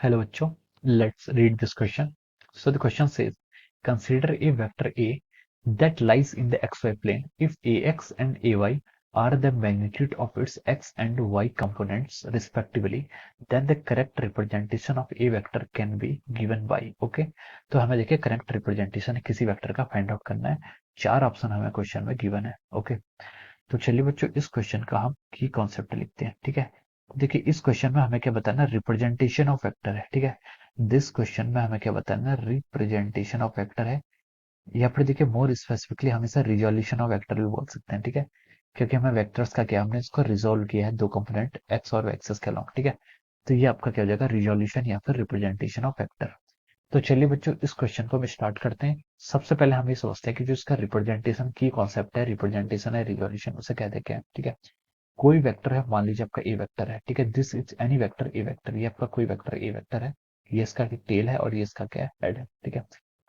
Hello बच्चों, let's read this question. So the question says, consider a vector A that lies in the xy plane if ax and ay are the magnitude of its x and y components respectively, then the correct representation of a vector can be given by. Okay, तो हमें देखिए correct representation किसी vector का find out करना है। चार option हमें question में गिवन है। ओके, तो चलिए बच्चों इस क्वेश्चन का हम की कॉन्सेप्ट लिखते हैं। ठीक है, देखिए इस क्वेश्चन में हमें क्या बताना, रिप्रेजेंटेशन ऑफ वेक्टर है। ठीक है, दिस क्वेश्चन में हमें क्या बताना, रिप्रेजेंटेशन ऑफ वेक्टर है, या फिर देखिए मोर स्पेसिफिकली हम इसे रिजोल्यूशन ऑफ वेक्टर भी बोल सकते हैं। ठीक है, क्योंकि हमें वेक्टर्स का क्या, हमने इसको रिजोल्व किया है दो कंपोनेंट एक्स और एक्सेस के अलॉन्ग। ठीक है, तो ये आपका क्या हो जाएगा, रिजोल्यूशन या फिर रिप्रेजेंटेशन ऑफ वेक्टर। तो चलिए बच्चों इस क्वेश्चन को हम स्टार्ट करते हैं। सबसे पहले हम ये सोचते हैं कि जो इसका रिप्रेजेंटेशन की कॉन्सेप्ट है, रिप्रेजेंटेशन है, रिजोल्यूशन, उसे कह देते हैं। ठीक है, कोई वेक्टर है, मान लीजिए आपका ए वेक्टर है। ठीक है, this is any vector A vector, ये आपका कोई वेक्टर ए वेक्टर है, ये इसका टेल है और ये इसका क्या है, हेड है। ठीक है,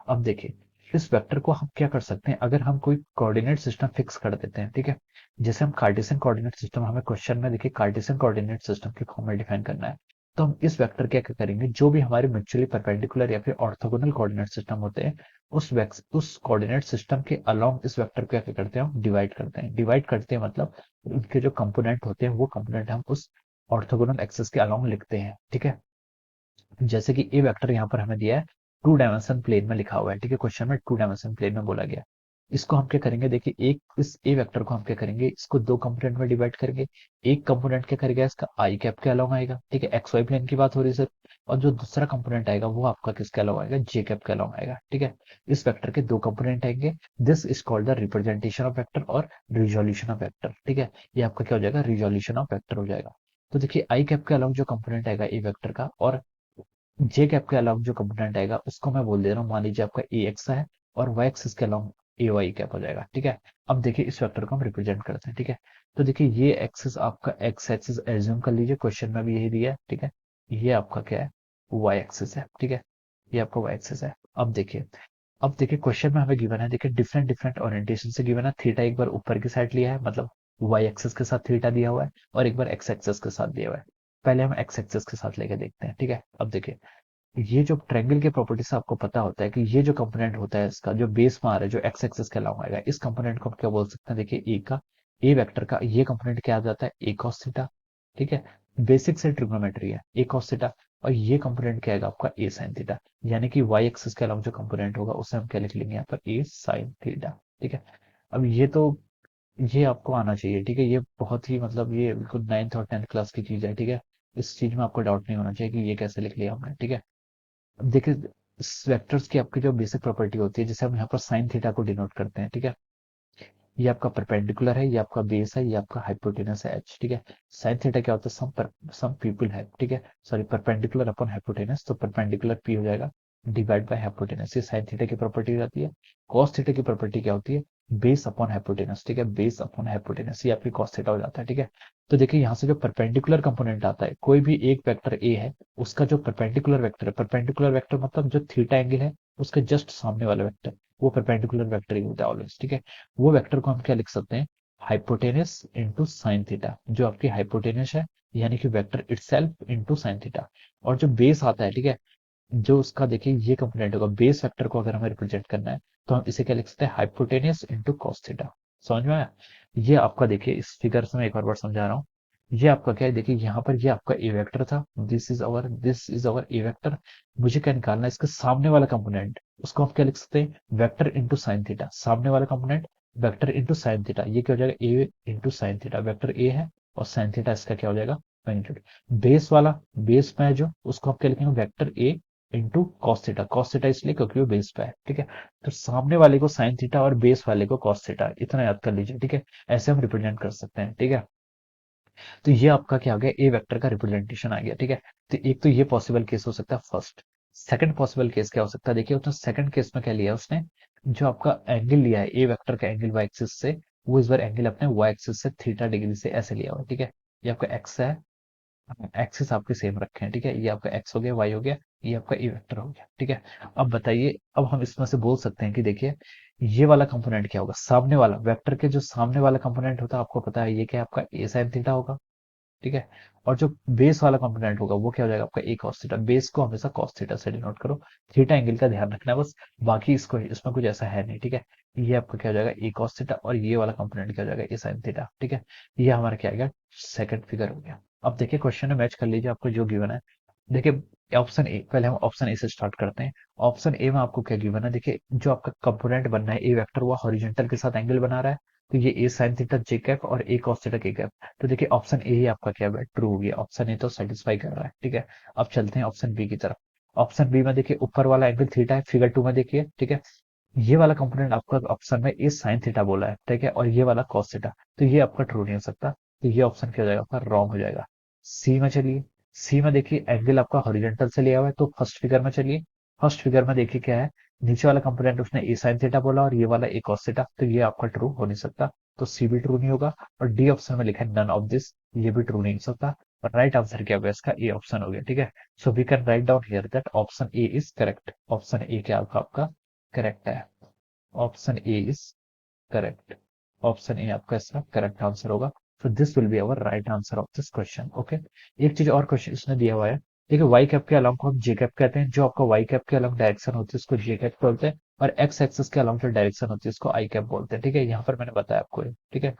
अब देखिए इस वेक्टर को हम क्या कर सकते हैं, अगर हम कोई कोऑर्डिनेट सिस्टम फिक्स कर देते हैं। ठीक है, जैसे हम कार्टेशियन कोऑर्डिनेट सिस्टम, हमें क्वेश्चन में देखिए कार्टेशियन कोऑर्डिनेट सिस्टम के फॉर्म में डिफाइन करना है। तो हम इस वेक्टर क्या क्या करेंगे, जो भी हमारे म्यूचुअली परपेंडिकुलर या फिर ऑर्थोगोनल कोऑर्डिनेट सिस्टम होते हैं, उस कोऑर्डिनेट सिस्टम के अलोंग इस वेक्टर को क्या क्या करते हैं, हम डिवाइड करते हैं। डिवाइड करते हैं मतलब उनके जो कंपोनेंट होते हैं वो कंपोनेंट हम उस ऑर्थोगोनल एक्सिस के अलोंग लिखते हैं। ठीक है, जैसे कि ए वेक्टर यहाँ पर हमें दिया है, टू डायमेंशन प्लेन में लिखा हुआ है। ठीक है, क्वेश्चन में टू डायमेंशन प्लेन में बोला गया। इसको हम क्या करेंगे, देखिए एक इस ए वेक्टर को हम क्या करेंगे, इसको दो कंपोनेंट में डिवाइड करेंगे। एक कंपोनेंट क्या करेगा, इसका आई कैप के अलोंग आएगा। ठीक है, एक्स वाई प्लेन की बात हो रही है सर। और जो दूसरा कंपोनेंट आएगा वो आपका किसके अलोंग आएगा, जे कैप के अलोंग आएगा। ठीक है, इस वेक्टर के दो कंपोनेंट आएंगे। This is called the representation of vector और रिजोल्यूशन ऑफ वेक्टर। ठीक है, ये आपका क्या हो जाएगा, रिजोल्यूशन ऑफ वेक्टर हो जाएगा। तो देखिए आई कैप के अलोंग जो कंपोनेंट आएगा ए वेक्टर का, और जे कैप के अलावा जो कंपोनेंट आएगा उसको मैं बोल दे रहा हूँ, मान लीजिए आपका ए एक्स है और वाई एक्सिस के अलावा ए वाई कैप हो जाएगा। ठीक है, अब देखिए इस वेक्टर को हम रिप्रेजेंट करते हैं। ठीक है, तो देखिए ये एक्सिस आपका एक्स एक्सिस एज्यूम कर लीजिए, क्वेश्चन में भी यही दिया है। ठीक है, ये आपका क्या है, वाई एक्सिस है। ठीक है, ये आपका वाई एक्सिस है। अब देखिए क्वेश्चन में हमें गिवन है, देखिए डिफरेंट डिफरेंट ओरिएंटेशन से गिवन है। थीटा एक बार ऊपर की साइड लिया है, मतलब वाई एक्सिस के साथ थीटा दिया हुआ है, और एक बार एक्स एक्सिस के साथ दिया हुआ है। पहले हम एक्स एक्सिस के साथ लेके देखते हैं। ठीक है, अब देखिए ये जो ट्रायंगल के प्रॉपर्टी से आपको पता होता है कि ये जो कंपोनेंट होता है, इसका जो बेस में आ रहा है, जो एक्स एक्सिस के अलावा आएगा, इस कंपोनेंट को हम क्या बोल सकते हैं, देखिए ए का, ए वेक्टर का ये कंपोनेंट क्या आ जाता है, ए कॉस थीटा। ठीक है, बेसिक से ट्रिग्नोमेट्री है, ए कॉस थीटा। और ये कंपोनेंट क्या आएगा आपका, ए साइन थीटा। यानी कि वाई एक्सिस के अलावा जो कंपोनेंट होगा उसे हम क्या लिख लेंगे यहाँ पर, ए साइन थीटा। ठीक है, अब ये तो ये आपको आना चाहिए। ठीक है, ये बहुत ही मतलब ये बिल्कुल 9th और 10th क्लास की चीज है। ठीक है, इस चीज में आपको डाउट नहीं होना चाहिए कि ये कैसे लिख लिया हमने। ठीक है, अब देखिए इस वेक्टर्स की आपकी जो बेसिक प्रॉपर्टी होती है, जैसे हम यहाँ पर साइन थीटा को डिनोट करते हैं। ठीक है, ये आपका परपेंडिकुलर है, ये आपका बेस है, ये आपका हाइपोटेनस है एच। ठीक है, साइन थीटा क्या होता है, सम पीपल है। ठीक है, सॉरी, परपेंडिकुलर अपॉन हाइपोटेनस, तो परपेंडिकुलर पी हो जाएगा डिवाइड बाय हाइपोटेनस, ये साइन थीटा की प्रॉपर्टी हो जाती है। कॉस थीटा की प्रॉपर्टी क्या होती है, बेस अपॉन हाइपोटेनस। ठीक है, बेस अपॉन हाइपोटेनस, ये आपकी कॉस थीटा हो जाता है। ठीक है, तो देखिए यहाँ से जो परपेंडिकुलर कंपोनेंट आता है, कोई भी एक वेक्टर ए है, उसका जो परपेंडिकुलर वेक्टर है, परपेंडिकुलर वेक्टर मतलब जो थीटा एंगल है उसके जस्ट सामने वाला वेक्टर, वो परपेंडिकुलर वेक्टर ही होता है ऑलवेज। ठीक है, वो वेक्टर को हम क्या लिख सकते हैं, हाइपोटेनस इंटू साइन थीटा, जो आपकी हाइपोटेनस है, यानी कि vector itself into sine theta. और जो बेस आता है, ठीक है, जो उसका देखिए ये कंपोनेंट होगा, बेस वेक्टर को अगर हमें रिप्रेजेंट करना है तो हम इसे क्या लिख सकते हैं, हाइपोटेनस इंटू कॉस थीटा। समझ में आया, ये आपका देखिए इस फिगर से मैं एक और बार समझा रहा हूँ। ये आपका क्या है, देखिए यहाँ पर ये आपका ए वेक्टर था, this is our A vector. मुझे क्या निकालना है, इसके सामने वाला कंपोनेंट, उसको हम क्या लिख सकते हैं, वेक्टर इंटू साइन थीटा। सामने वाला component vector into sine theta, ये क्या हो जाएगा, A into sine theta. Vector A है और साइन थीटा इसका क्या हो जाएगा, मैग्नीट्यूड। बेस वाला, बेस में है जो, उसको हम क्या लिखेंगे, vector A into cos theta. Cos theta इसलिए क्योंकि वो बेस पे है। ठीक है, तो सामने वाले को साइन थीटा और बेस वाले को कॉस थीटा, इतना याद कर लीजिए। ठीक है, ऐसे हम रिप्रेजेंट कर सकते हैं। ठीक है, तो ये आपका क्या हो गया, ए वेक्टर का रिप्रेजेंटेशन आ गया। ठीक है, तो एक तो ये पॉसिबल केस हो सकता है फर्स्ट। सेकंड पॉसिबल केस क्या हो सकता है, देखिए उसने सेकंड केस में क्या लिया, उसने जो आपका एंगल लिया है ए वेक्टर का एंगल वाई एक्सिस से, वो इस बार एंगल अपने वाई एक्सिस से थीटा डिग्री से ऐसे लिया हुआ है। ठीक है, ये आपका एक्स है, एक्सिस आपके सेम रखे हैं। ठीक है, ये आपका एक्स हो गया, वाई हो गया, ये आपका ई वेक्टर हो गया। ठीक है, अब बताइए, अब हम इसमें से बोल सकते हैं कि देखिए ये वाला कंपोनेंट क्या होगा, सामने वाला वेक्टर के जो सामने वाला कंपोनेंट होता है, आपको पता है ये क्या है, आपका ए साइन थीटा होगा। ठीक है। और जो बेस वाला कंपोनेंट होगा वो क्या हो जाएगा आपका ए कॉस थीटा। बेस को हमेशा कॉस थीटा से डिनोट करो, थीटा एंगल का ध्यान रखना है बस, बाकी इसको इसमें कुछ ऐसा है नहीं, ठीक है। ये आपका क्या हो जाएगा ए कॉस थीटा, और ये वाला कंपोनेंट क्या हो जाएगा ए साइन थीटा, ठीक है। ये हमारा क्या आ गया, सेकंड फिगर हो गया। अब देखिए क्वेश्चन में मैच कर लीजिए आपको जो गिवन है। देखिए ऑप्शन ए, पहले हम ऑप्शन ए से स्टार्ट करते हैं। ऑप्शन ए में आपको क्या गिवन है, देखिए जो आपका कंपोनेंट बनना है ए वेक्टर, वो हॉरिजॉन्टल के साथ एंगल बना रहा है, तो ये ए साइन थीटा जे कैप और ए कॉस थीटा के कैप। तो देखिए ऑप्शन ए ही आपका क्या है, ट्रू हो गया। ऑप्शन ए तो सेटिस्फाई कर रहा है, ठीक है। अब चलते हैं ऑप्शन बी की तरफ। ऑप्शन बी में देखिए ऊपर वाला एंगल थीटा है, फिगर 2 में देखिए, ठीक है। ये वाला कंपोनेंट आपका ऑप्शन में ए साइन थीटा बोला है, ठीक है, और ये वाला कॉस थीटा, तो ये आपका ट्रू नहीं हो सकता, तो ये ऑप्शन क्या हो जाएगा आपका, रॉन्ग हो जाएगा। सी में चलिए, सी में देखिए एंगल आपका हॉरिजॉन्टल से लिया हुआ है, तो फर्स्ट फिगर में चलिए। फर्स्ट फिगर में देखिए क्या है, नीचे वाला कंपोनेंट उसने ए साइन थीटा बोला और ये वाला ए कॉस थीटा, तो ये आपका ट्रू हो नहीं सकता, तो सी भी ट्रू नहीं होगा। और डी ऑप्शन में लिखा है नन ऑफ दिस, ये भी ट्रू नहीं हो सकता। और राइट आंसर क्या होगा इसका, ए ऑप्शन हो गया, ठीक है। So we can write down here that option A is correct. Option A क्या होगा आपका करेक्ट है। Option A is correct. Option A आपका इसका करेक्ट आंसर होगा। So this will be our right answer of this question, okay. एक चीज और क्वेश्चन इसने दिया हुआ है, देखिए वाई कैप के अलॉन्ग को हम जे कैप कहते हैं, जो आपका वाई कैप के अलॉन्ग डायरेक्शन होती है उसको जे कैप बोलते हैं, और एक्स एक्सिस के अलॉन्ग जो डायरेक्शन होती है उसको आई कैप बोलते हैं, ठीक है। यहाँ पर मैंने बताया आपको ये, ठीक है।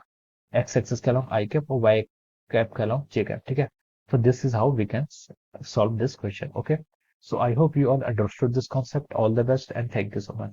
एक्स एक्सिस के अलॉन्ग आई कैप और वाई कैप के अलॉन्ग जे कैप, ठीक है। So this is how we can solve this question, okay. So I hope you all understood this concept. All the best and thank you so much.